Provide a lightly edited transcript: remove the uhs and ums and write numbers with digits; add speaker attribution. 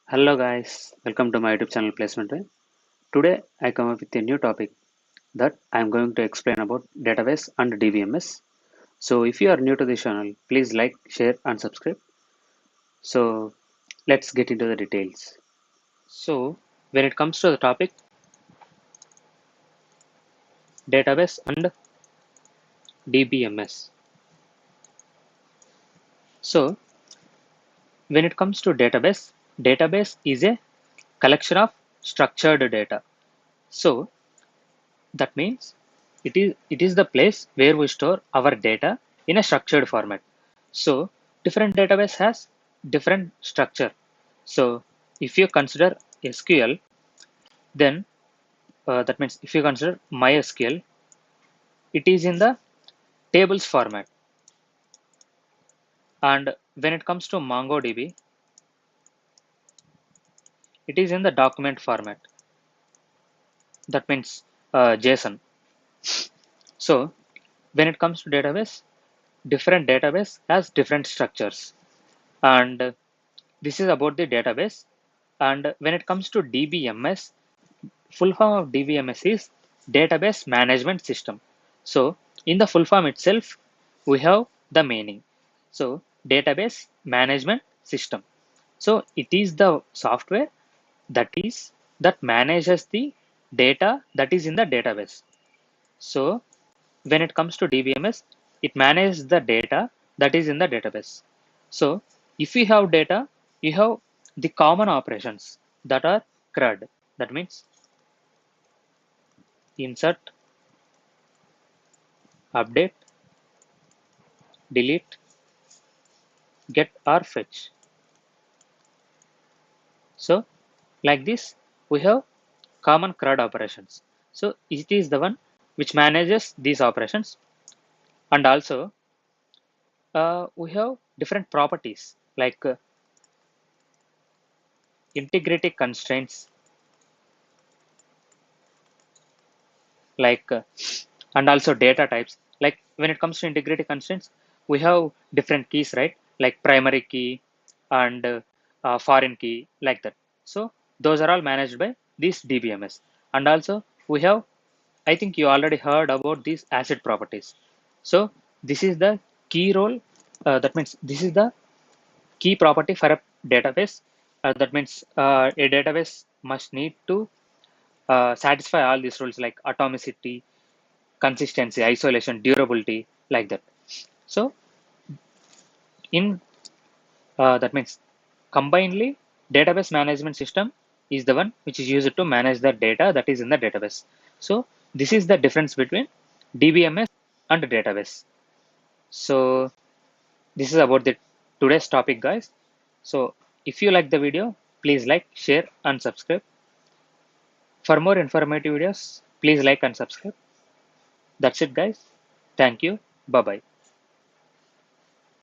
Speaker 1: Hello guys, welcome to my YouTube channel Placement Way. Today I come up with a new topic that I am going to explain about database and DBMS. So if you are new to this channel, please like, share and subscribe. So let's get into the details. So when it comes to the topic database and DBMS. So when it comes to database is a collection of structured data. So that means it is the place where we store our data in a structured format. So different database has different structure. So if you consider SQL, then that means if you consider MySQL, it is in the tables format. And when it comes to MongoDB, it is in the document format. That means JSON. So when it comes to database, different database has different structures. And this is about the database. And when it comes to DBMS, full form of DBMS is Database Management System. So in the full form itself, we have the meaning. So Database Management System. So it is the software that manages the data that is in the database. So when it comes to DBMS, it manages the data that is in the database. So if you have data, you have the common operations that are CRUD. That means insert, update, delete, get or fetch. So like this, we have common CRUD operations. So it is the one which manages these operations. And also we have different properties like integrity constraints, like and also data types. Like when it comes to integrity constraints, we have different keys, right? Like primary key and foreign key, like that. So those are all managed by this DBMS. And also we have, I think you already heard about these asset properties. So this is the key role. That means this is the key property for a database. That means a database must need to satisfy all these rules like atomicity, consistency, isolation, durability, like that. So in that means combinedly, database management system is the one which is used to manage the data that is in the database. So this is the difference between DBMS and database. So this is about the today's topic, guys. So if you like the video, please like, share, and subscribe. For more informative videos, please like and subscribe. That's it, guys. Thank you. Bye bye.